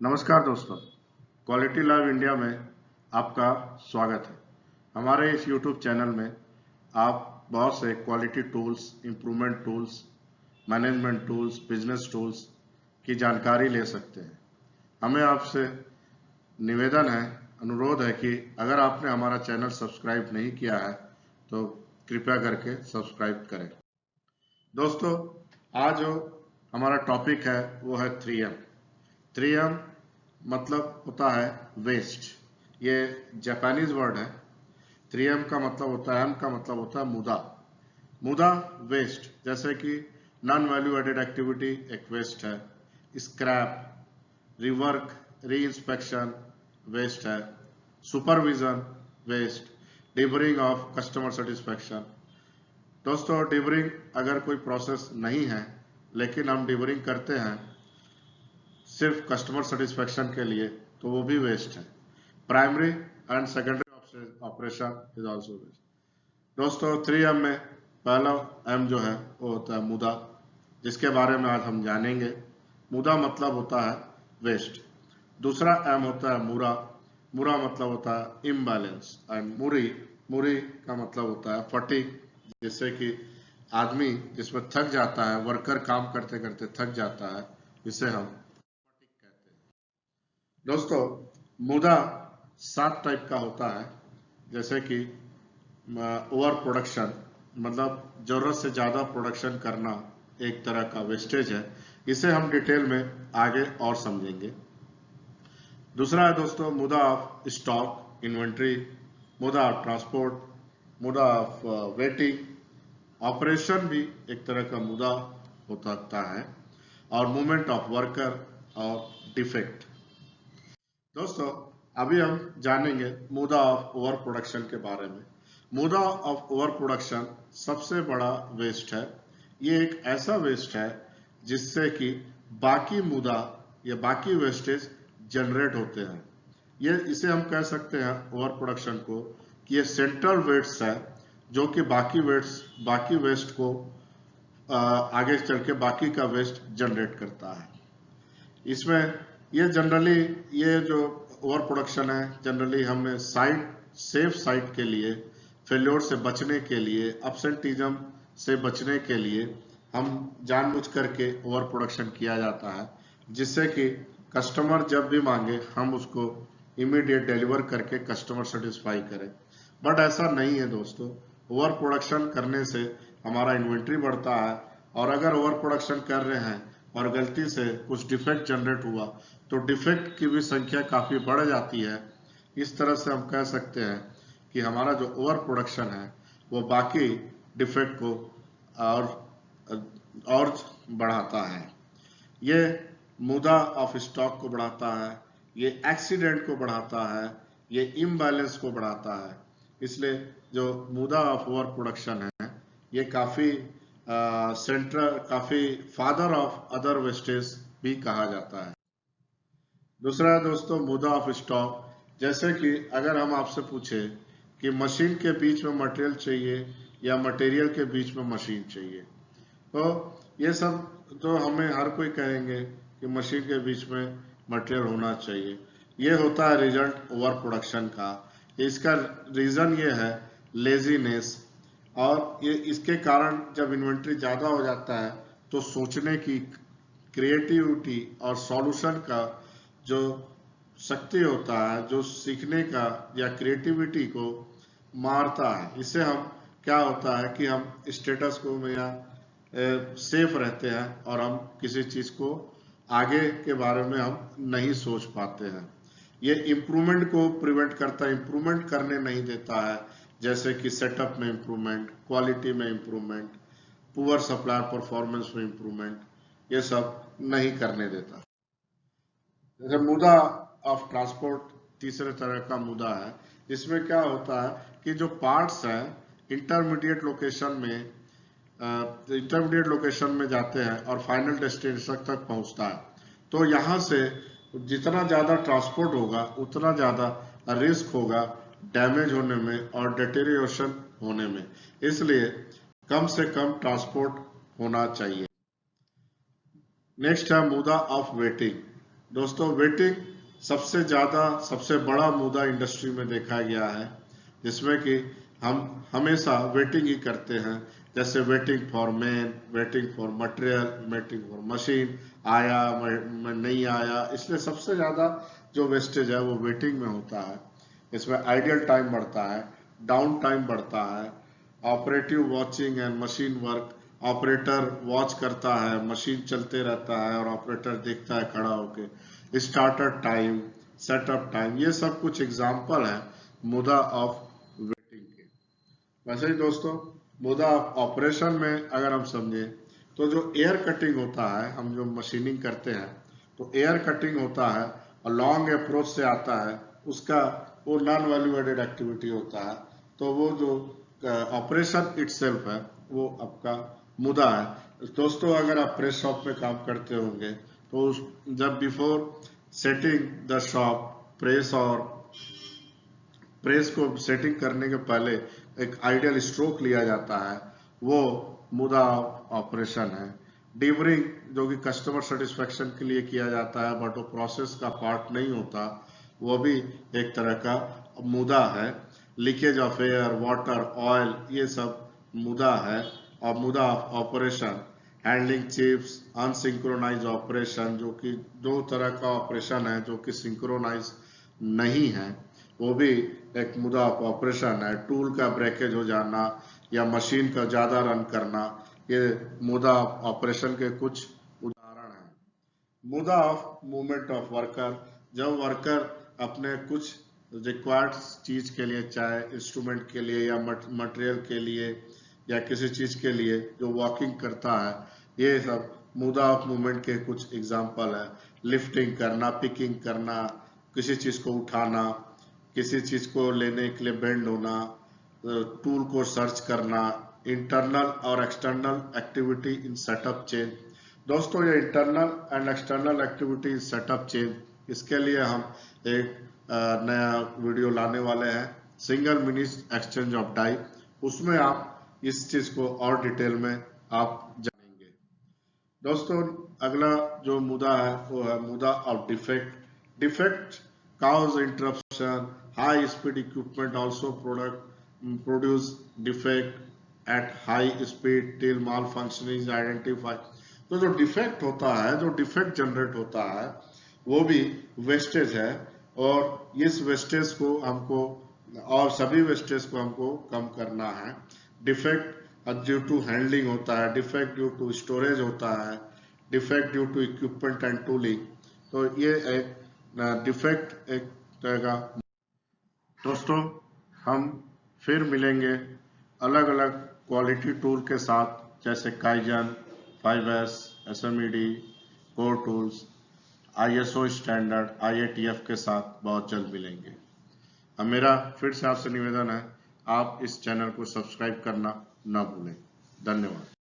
नमस्कार दोस्तों, quality lab India में आपका स्वागत है। हमारे इस YouTube चैनल में आप बहुत से quality tools, improvement tools, management tools, business tools की जानकारी ले सकते हैं। हमें आपसे निवेदन है, अनुरोध है कि अगर आपने हमारा चैनल सब्सक्राइब नहीं किया है तो कृपया करके सब्सक्राइब करें। दोस्तों, आज जो हमारा टॉपिक है वो है 3M। 3M मतलब होता है वेस्ट। ये जापानीज वर्ड है। 3M का मतलब होता है, M का मतलब होता है मुदा। मुदा वेस्ट, जैसे कि नॉन वैल्यू एडेड एक्टिविटी एक वेस्ट है, scrap, rework, re inspection waste है, supervision waste, deburring of customer satisfaction. दोस्तों, डिबरिंग अगर कोई प्रोसेस नहीं है लेकिन हम डिबरिंग करते हैं सिर्फ कस्टमर सेटिस्फैक्शन के लिए, तो वो भी वेस्ट है। Primary and secondary operation is also waste. दोस्तों, 3M में पहला M जो है वो होता है मुदा, जिसके बारे में आज हम जानेंगे। मुदा मतलब होता है वेस्ट। दूसरा M होता है मुरा। मुरा मतलब होता है इम्बैलेंस। एंड मुरी, मुरी का मतलब होता है फटीग, जिससे कि आदमी जिसमें थक जाता है, वर्कर काम करते करते थक जाता है, इसे हम कहते हैं। दोस्तों, मुदा 7 टाइप का होता है, जैसे कि ओवर प्रोडक्शन, मतलब जरूरत से ज्यादा प्रोडक्शन करना एक तरह का वेस्टेज है। इसे हम डिटेल में आगे और समझेंगे। दूसरा है दोस्तों मुदा ऑफ स्टॉक, इन्वेंट्री, मुदा ऑफ ट्रांसपोर्ट, मुदा ऑफ वेटिंग। ऑपरेशन भी एक तरह का मुदा हो सकता है, और मूवमेंट ऑफ वर्कर और डिफेक्ट। दोस्तों, अभी हम जानेंगे मुदा ऑफ ओवर प्रोडक्शन के बारे में। मुदा ऑफ ओवर प्रोडक्शन सबसे बड़ा वेस्ट है। ये एक ऐसा वेस्ट है जिससे कि बाकी मुदा या बाकी वेस्टेज जनरेट होते हैं। ये इसे हम कह सकते हैं ओवर प्रोडक्शन को कि ये सेंट्रल वेस्ट है, जो कि बाकी वेस्ट को आगे चल के बाकी का वेस्ट जनरेट करता है। इसमें ये जनरली ये जो ओवर प्रोडक्शन है, जनरली हमें सेफ साइट के लिए, फेल्योर से बचने के लिए, अपसेंटिज्म से बचने के लिए हम जानबूझ करके ओवर प्रोडक्शन किया जाता है, जिससे कि कस्टमर जब भी मांगे हम उसको इमीडिएट डिलीवर करके कस्टमर सेटिस्फाई करें। बट ऐसा नहीं है दोस्तों। ओवर प्रोडक्शन करने से हमारा इन्वेंट्री बढ़ता है, और अगर ओवर प्रोडक्शन कर रहे हैं और गलती से कुछ डिफेक्ट जनरेट हुआ तो डिफेक्ट की भी संख्या काफी बढ़ जाती है। इस तरह से हम कह सकते हैं कि हमारा जो ओवर प्रोडक्शन है वो बाकी डिफेक्ट को और बढ़ाता है। ये मुदा ऑफ स्टॉक को बढ़ाता है, ये एक्सीडेंट को बढ़ाता है, ये इम्बैलेंस को बढ़ाता है। इसलिए जो मुदा ऑफ ओवर प्रोडक्शन है ये काफी काफी फादर ऑफ अदर वेस्टेज भी कहा जाता है। दूसरा है दोस्तों मुदा ऑफ स्टॉक। जैसे कि अगर हम आपसे पूछे कि मशीन के बीच में मटेरियल चाहिए या मटेरियल के बीच में मशीन चाहिए, तो ये सब तो हमें हर कोई कहेंगे कि मशीन के बीच में मटेरियल होना चाहिए। ये होता है रिजल्ट ओवर प्रोडक्शन का। इसका रीजन ये है लेजीनेस, और ये इसके कारण जब इन्वेंट्री ज्यादा हो जाता है तो सोचने की क्रिएटिविटी और सॉल्यूशन का जो शक्ति होता है, जो सीखने का या क्रिएटिविटी को मारता है। इससे हम क्या होता है कि हम स्टेटस को में या सेफ रहते हैं और हम किसी चीज को आगे के बारे में हम नहीं सोच पाते हैं। ये इम्प्रूवमेंट को प्रिवेंट करता है, इम्प्रूवमेंट करने नहीं देता है, जैसे कि सेटअप में इम्प्रूवमेंट, क्वालिटी में इम्प्रूवमेंट, पुअर सप्लायर परफॉर्मेंस में इम्प्रूवमेंट, ये सब नहीं करने देता। जैसे मुदा ऑफ ट्रांसपोर्ट तीसरे तरह का मुदा है। इसमें क्या होता है कि जो पार्ट्स हैं इंटरमीडिएट लोकेशन में जाते हैं और फाइनल डेस्टिनेशन तक पहुंचता है, तो यहाँ से जितना ज्यादा ट्रांसपोर्ट होगा उतना ज्यादा रिस्क होगा डैमेज होने में और डिटेरियोरेशन होने में। इसलिए कम से कम ट्रांसपोर्ट होना चाहिए। नेक्स्ट है मुदा ऑफ वेटिंग। दोस्तों वेटिंग सबसे ज्यादा सबसे बड़ा मुद्दा इंडस्ट्री में देखा गया है, जिसमें कि हम हमेशा वेटिंग ही करते हैं। जैसे waiting for man, waiting for material, waiting for machine, आया नहीं आया, इसलिए सबसे ज्यादा जो वेस्टेज है वो वेटिंग में होता है। इसमें आइडियल टाइम बढ़ता है, डाउन टाइम बढ़ता है, operative watching and machine work, operator watch करता है, मशीन चलते रहता है और ऑपरेटर देखता है खड़ा होके, स्टार्टर टाइम, सेटअप टाइम, ये सब कुछ एग्जांपल है मुद्दा ऑफ वेटिंग के। वैसे ही दोस्तों मुद्दा ऑफ ऑपरेशन में अगर हम समझे तो जो एयर कटिंग होता है, हम जो मशीनिंग करते हैं तो एयर कटिंग होता है और लॉन्ग अप्रोच से आता है, उसका वो नॉन वैल्यू एडेड एक्टिविटी होता है। तो वो जो ऑपरेशन इटसेल्फ है वो आपका मुद्दा है। दोस्तों अगर आप प्रेस शॉप में काम करते होंगे तो जब before setting the shop press को सेटिंग करने के पहले एक आइडियल स्ट्रोक लिया जाता है, वो मुद्दा ऑपरेशन है। डिबरिंग जो कि कस्टमर सेटिस्फेक्शन के लिए किया जाता है बट वो प्रोसेस का पार्ट नहीं होता, वो भी एक तरह का मुद्दा है। Leakage of air, water, oil, ये सब मुद्दा है। और मुद्दा ऑपरेशन, हैंडलिंग चिप्स, अनसिंक्रोनाइज ऑपरेशन, जो कि दो तरह का ऑपरेशन है जो कि सिंक्रोनाइज नहीं है, वो भी एक मुद्दा ऑपरेशन है। टूल का ब्रेकेज हो जाना या मशीन का ज्यादा रन करना, ये मुद्दा ऑपरेशन के कुछ उदाहरण हैं। मुद्दा ऑफ मूवमेंट ऑफ वर्कर, जब वर्कर अपने कुछ रिक्वायर्ड चीज के लिए, चाहे इंस्ट्रूमेंट के लिए या मटेरियल के लिए या किसी चीज के लिए जो वॉकिंग करता है, ये सब मुद्दा ऑफ मूवमेंट के कुछ एग्जांपल है। लिफ्टिंग करना, पिकिंग करना, किसी चीज को उठाना, किसी चीज को लेने के लिए बेंड होना, टूल को सर्च करना, इंटरनल और external activity in setup change. दोस्तों ये internal and external activity in setup change, इसके लिए हम एक नया वीडियो लाने वाले हैं, single minute exchange of die. उसमें आप इस चीज को और डिटेल में आप जानेंगे। दोस्तों अगला जो मुद्दा है वो है मुद्दा of defect. Defect cause interruption, high speed equipment also produce defect at high speed till malfunction is identified। तो जो डिफेक्ट होता है, जो डिफेक्ट जनरेट होता है, वो भी वेस्टेज है। और इस वेस्टेज को हमको और सभी वेस्टेज को हमको कम करना है। डिफेक्ट ड्यू टू हैंडलिंग होता है, डिफेक्ट ड्यू टू स्टोरेज होता है, defect due to equipment and tooling. तो ये एक डिफेक्ट एक तरह का। दोस्तों हम फिर मिलेंगे अलग अलग क्वालिटी टूल के साथ, जैसे kaizen, 5S, SMED, core tools, ISO standard, IATF के साथ बहुत जल्द मिलेंगे। अब मेरा फिर से आपसे निवेदन है, आप इस चैनल को सब्सक्राइब करना ना भूलें। धन्यवाद।